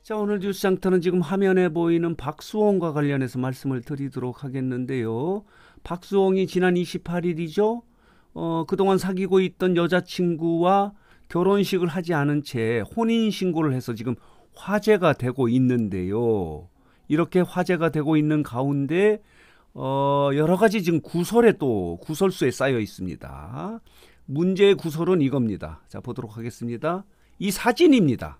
자, 오늘 뉴스장터는 지금 화면에 보이는 박수홍과 관련해서 말씀을 드리도록 하겠는데요. 박수홍이 지난 28일이죠. 그동안 사귀고 있던 여자친구와 결혼식을 하지 않은 채 혼인신고를 해서 지금 화제가 되고 있는데요. 이렇게 화제가 되고 있는 가운데 여러 가지 지금 구설수에 쌓여 있습니다. 문제의 구설은 이겁니다. 자, 보도록 하겠습니다. 이 사진입니다.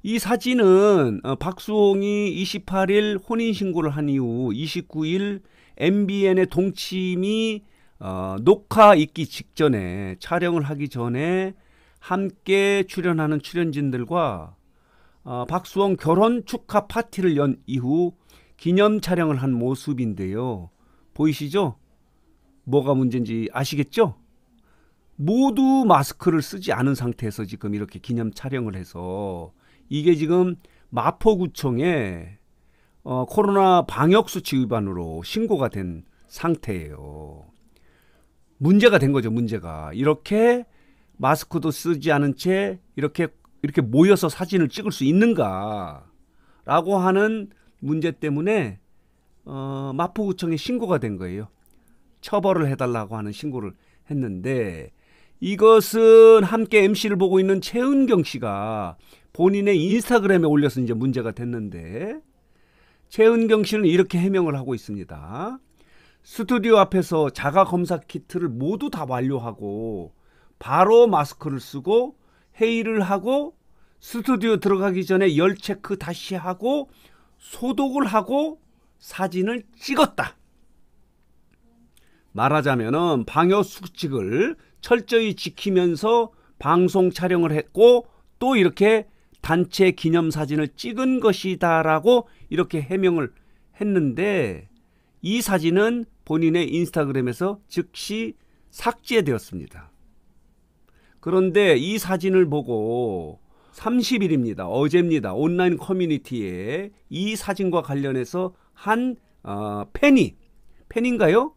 이 사진은 박수홍이 28일 혼인신고를 한 이후 29일 MBN의 동침이 녹화 있기 직전에 촬영을 하기 전에 함께 출연하는 출연진들과 박수홍 결혼 축하 파티를 연 이후 기념 촬영을 한 모습인데요. 보이시죠? 뭐가 문제인지 아시겠죠? 모두 마스크를 쓰지 않은 상태에서 지금 이렇게 기념 촬영을 해서 이게 지금 마포구청에 코로나 방역수칙 위반으로 신고가 된 상태예요. 문제가 된 거죠, 문제가. 이렇게 마스크도 쓰지 않은 채 이렇게 모여서 사진을 찍을 수 있는가 라고 하는 문제 때문에 마포구청에 신고가 된 거예요. 처벌을 해달라고 하는 신고를 했는데, 이것은 함께 MC를 보고 있는 최은경 씨가 본인의 인스타그램에 올려서 이제 문제가 됐는데, 최은경 씨는 이렇게 해명을 하고 있습니다. 스튜디오 앞에서 자가 검사 키트를 모두 다 완료하고 바로 마스크를 쓰고 회의를 하고 스튜디오 들어가기 전에 열 체크 다시 하고 소독을 하고 사진을 찍었다. 말하자면은 방역 수칙을 철저히 지키면서 방송 촬영을 했고 또 이렇게 단체 기념사진을 찍은 것이다라고 이렇게 해명을 했는데, 이 사진은 본인의 인스타그램에서 즉시 삭제되었습니다. 그런데 이 사진을 보고 30일입니다. 어제입니다. 온라인 커뮤니티에 이 사진과 관련해서 한 팬인가요?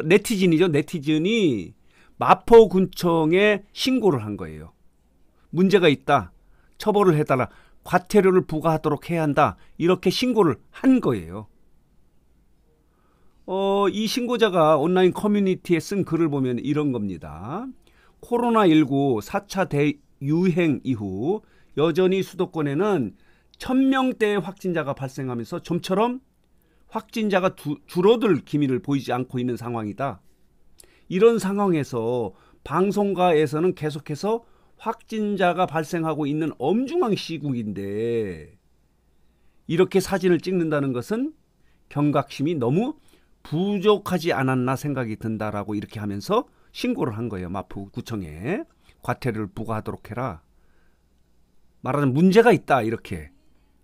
네티즌이죠. 네티즌이 마포군청에 신고를 한 거예요. 문제가 있다. 처벌을 해달라. 과태료를 부과하도록 해야 한다. 이렇게 신고를 한 거예요. 이 신고자가 온라인 커뮤니티에 쓴 글을 보면 이런 겁니다. 코로나19 4차 대유행 이후 여전히 수도권에는 1000명대의 확진자가 발생하면서 좀처럼 확진자가 줄어들 기미를 보이지 않고 있는 상황이다. 이런 상황에서 방송가에서는 계속해서 확진자가 발생하고 있는 엄중한 시국인데 이렇게 사진을 찍는다는 것은 경각심이 너무 부족하지 않았나 생각이 든다라고 이렇게 하면서 신고를 한 거예요. 마포구청에 과태료를 부과하도록 해라. 말하자면 문제가 있다 이렇게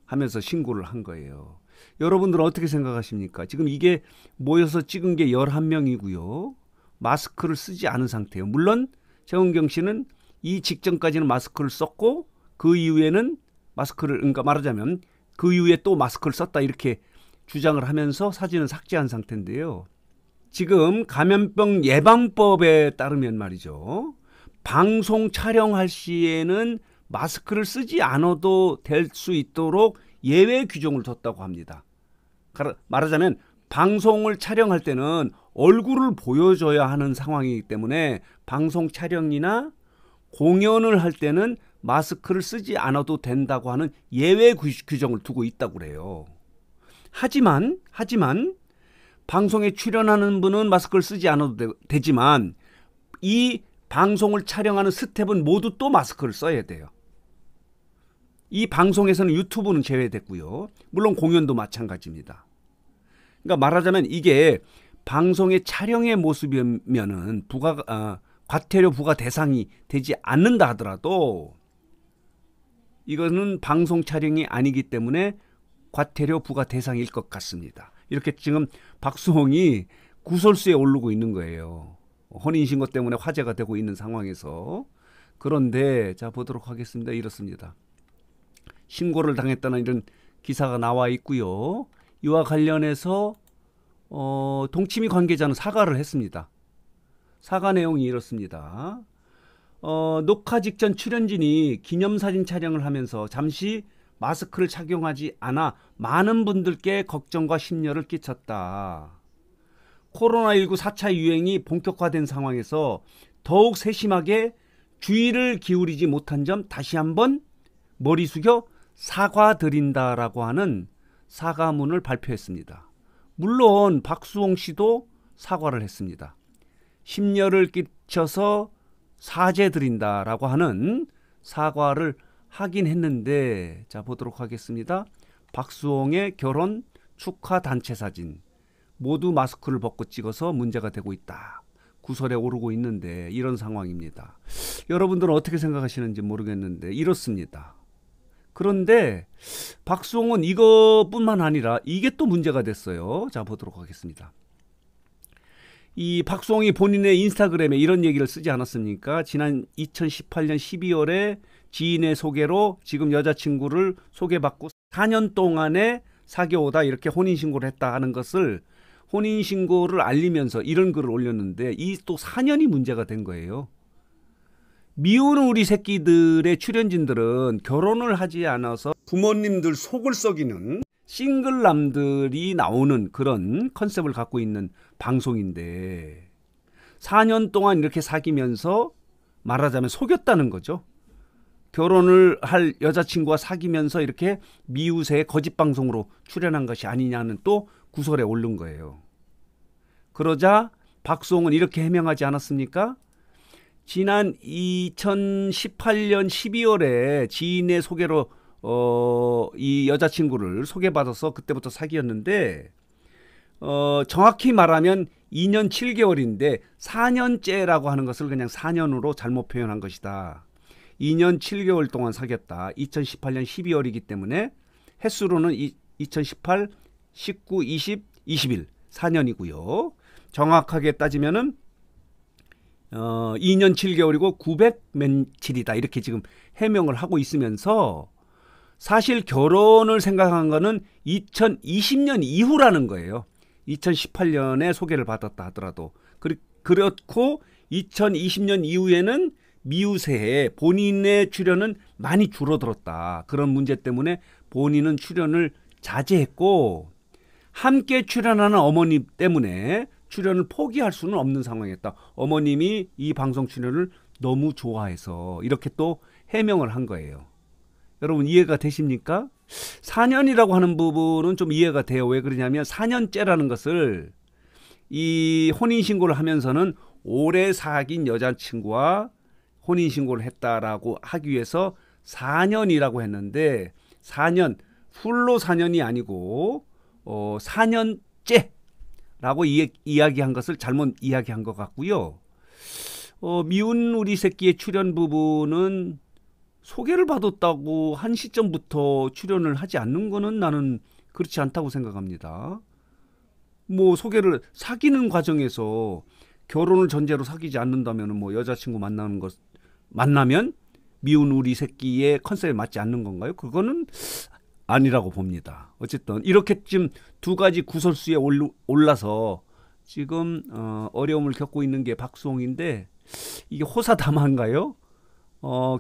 하면서 신고를 한 거예요. 여러분들은 어떻게 생각하십니까? 지금 이게 모여서 찍은 게 11명이고요. 마스크를 쓰지 않은 상태예요. 물론 최은경 씨는 이 직전까지는 마스크를 썼고 그 이후에는 그러니까 말하자면 그 이후에 또 마스크를 썼다 이렇게 주장을 하면서 사진은 삭제한 상태인데요. 지금 감염병 예방법에 따르면 말이죠. 방송 촬영할 시에는 마스크를 쓰지 않아도 될 수 있도록 예외 규정을 뒀다고 합니다. 말하자면 방송을 촬영할 때는 얼굴을 보여줘야 하는 상황이기 때문에 방송 촬영이나 공연을 할 때는 마스크를 쓰지 않아도 된다고 하는 예외 규정을 두고 있다고 그래요. 하지만 방송에 출연하는 분은 마스크를 쓰지 않아도 되지만 이 방송을 촬영하는 스텝은 모두 또 마스크를 써야 돼요. 이 방송에서는 유튜브는 제외됐고요. 물론 공연도 마찬가지입니다. 그러니까 말하자면 이게 방송의 촬영의 모습이면은 과태료 부과 대상이 되지 않는다 하더라도 이거는 방송 촬영이 아니기 때문에 과태료 부과 대상일 것 같습니다. 이렇게 지금 박수홍이 구설수에 오르고 있는 거예요. 혼인신고 때문에 화제가 되고 있는 상황에서. 그런데 자 보도록 하겠습니다. 이렇습니다. 신고를 당했다는 이런 기사가 나와 있고요. 이와 관련해서 동치미 관계자는 사과를 했습니다. 사과 내용이 이렇습니다. 녹화 직전 출연진이 기념사진 촬영을 하면서 잠시 마스크를 착용하지 않아 많은 분들께 걱정과 심려를 끼쳤다. 코로나19 4차 유행이 본격화된 상황에서 더욱 세심하게 주의를 기울이지 못한 점 다시 한번 머리 숙여 사과드린다라고 하는 사과문을 발표했습니다. 물론 박수홍 씨도 사과를 했습니다. 심려를 끼쳐서 사죄드린다라고 하는 사과를 하긴 했는데, 자 보도록 하겠습니다. 박수홍의 결혼 축하 단체 사진 모두 마스크를 벗고 찍어서 문제가 되고 있다. 구설에 오르고 있는데 이런 상황입니다. 여러분들은 어떻게 생각하시는지 모르겠는데 이렇습니다. 그런데 박수홍은 이것뿐만 아니라 이게 또 문제가 됐어요. 자 보도록 하겠습니다. 이 박수홍이 본인의 인스타그램에 이런 얘기를 쓰지 않았습니까? 지난 2018년 12월에 지인의 소개로 지금 여자친구를 소개받고 4년 동안에 사귀어오다 이렇게 혼인신고를 했다 하는 것을 혼인신고를 알리면서 이런 글을 올렸는데 이 또 4년이 문제가 된 거예요. 미우는 우리 새끼들의 출연진들은 결혼을 하지 않아서 부모님들 속을 썩이는 싱글남들이 나오는 그런 컨셉을 갖고 있는 방송인데 4년 동안 이렇게 사귀면서 말하자면 속였다는 거죠. 결혼을 할 여자친구와 사귀면서 이렇게 미우새의 거짓 방송으로 출연한 것이 아니냐는 또 구설에 오른 거예요. 그러자 박수홍은 이렇게 해명하지 않았습니까? 지난 2018년 12월에 지인의 소개로 이 여자친구를 소개받아서 그때부터 사귀었는데 정확히 말하면 2년 7개월인데 4년째라고 하는 것을 그냥 4년으로 잘못 표현한 것이다. 2년 7개월 동안 사귀었다. 2018년 12월이기 때문에 횟수로는 2018, 19, 20, 21 4년이고요. 정확하게 따지면은 2년 7개월이고 900 며칠이다. 이렇게 지금 해명을 하고 있으면서 사실 결혼을 생각한 거는 2020년 이후라는 거예요. 2018년에 소개를 받았다 하더라도. 그렇고 2020년 이후에는 미우새에 본인의 출연은 많이 줄어들었다. 그런 문제 때문에 본인은 출연을 자제했고 함께 출연하는 어머님 때문에 출연을 포기할 수는 없는 상황이었다. 어머님이 이 방송 출연을 너무 좋아해서 이렇게 또 해명을 한 거예요. 여러분 이해가 되십니까? 4년이라고 하는 부분은 좀 이해가 돼요. 왜 그러냐면 4년째라는 것을 이 혼인신고를 하면서는 오래 사귄 여자친구와 혼인신고를 했다라고 하기 위해서 4년이라고 했는데 4년, 풀로 4년이 아니고 4년째 라고 이야기한 것을 잘못 이야기한 것 같고요. 미운 우리 새끼의 출연 부분은 소개를 받았다고 한 시점부터 출연을 하지 않는 거는 나는 그렇지 않다고 생각합니다. 뭐 소개를 사귀는 과정에서 결혼을 전제로 사귀지 않는다면 뭐 여자친구 만나면 미운 우리 새끼의 컨셉에 맞지 않는 건가요? 그거는 아니라고 봅니다. 어쨌든 이렇게 지금 두 가지 구설수에 올라서 지금 어려움을 겪고 있는 게 박수홍인데 이게 호사다마인가요?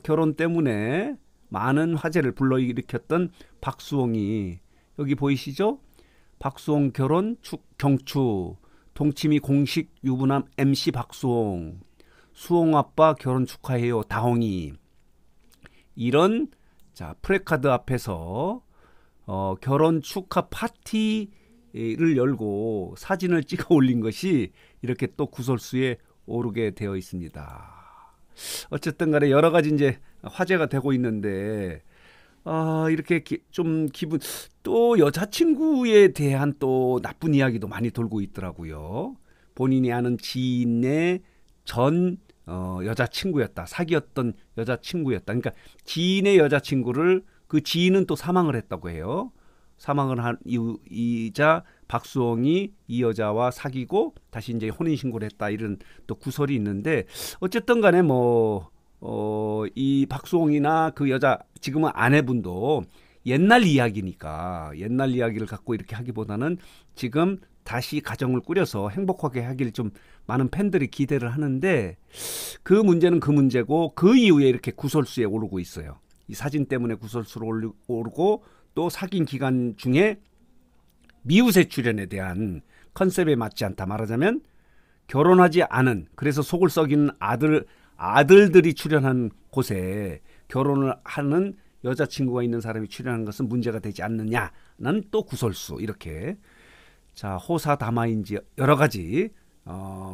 결혼 때문에 많은 화제를 불러일으켰던 박수홍이 여기 보이시죠? 박수홍 결혼 경추 동치미 공식 유부남 MC 박수홍 수홍 아빠 결혼 축하해요 다홍이 이런 자 프레카드 앞에서 결혼 축하 파티를 열고 사진을 찍어 올린 것이 이렇게 또 구설수에 오르게 되어 있습니다. 어쨌든 간에 여러 가지 이제 화제가 되고 있는데 이렇게 좀 기분 또 여자친구에 대한 또 나쁜 이야기도 많이 돌고 있더라고요. 본인이 아는 지인의 전 여자친구였다. 사귀었던 여자친구였다. 그러니까 지인의 여자친구를 그 지인은 또 사망을 했다고 해요. 사망을 한 이유이자 박수홍이 이 여자와 사귀고 다시 이제 혼인신고를 했다. 이런 또 구설이 있는데 어쨌든 간에 이 박수홍이나 그 여자 지금은 아내분도 옛날 이야기니까 옛날 이야기를 갖고 이렇게 하기보다는 지금 다시 가정을 꾸려서 행복하게 하길 좀 많은 팬들이 기대를 하는데 그 문제는 그 문제고 그 이후에 이렇게 구설수에 오르고 있어요. 이 사진 때문에 구설수로 오르고 또 사귄 기간 중에 미우새 출연에 대한 컨셉에 맞지 않다. 말하자면 결혼하지 않은 그래서 속을 썩이는 아들들이 출연한 곳에 결혼을 하는 여자친구가 있는 사람이 출연한 것은 문제가 되지 않느냐는 또 구설수 이렇게 자 호사다마인지 여러 가지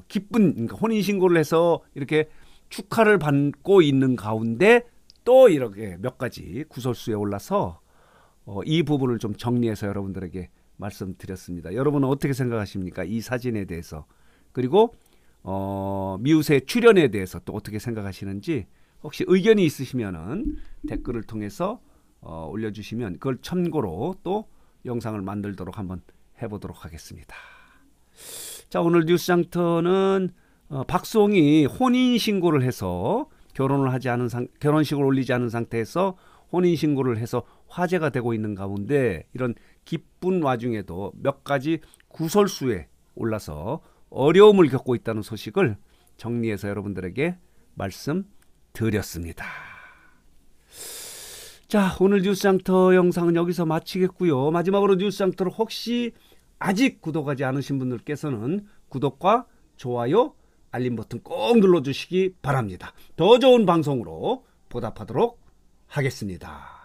기쁜 그러니까 혼인신고를 해서 이렇게 축하를 받고 있는 가운데 또 이렇게 몇 가지 구설수에 올라서 이 부분을 좀 정리해서 여러분들에게 말씀드렸습니다. 여러분은 어떻게 생각하십니까? 이 사진에 대해서 그리고 미우새 출연에 대해서 또 어떻게 생각하시는지 혹시 의견이 있으시면은 댓글을 통해서 올려주시면 그걸 참고로 또 영상을 만들도록 한번 해보도록 하겠습니다. 자 오늘 뉴스장터는 박수홍이 혼인신고를 해서 결혼식을 올리지 않은 상태에서 혼인신고를 해서 화제가 되고 있는 가운데 이런 기쁜 와중에도 몇 가지 구설수에 올라서 어려움을 겪고 있다는 소식을 정리해서 여러분들에게 말씀드렸습니다. 자 오늘 뉴스장터 영상은 여기서 마치겠고요. 마지막으로 뉴스장터를 혹시 아직 구독하지 않으신 분들께서는 구독과 좋아요 알림 버튼 꼭 눌러주시기 바랍니다. 더 좋은 방송으로 보답하도록 하겠습니다.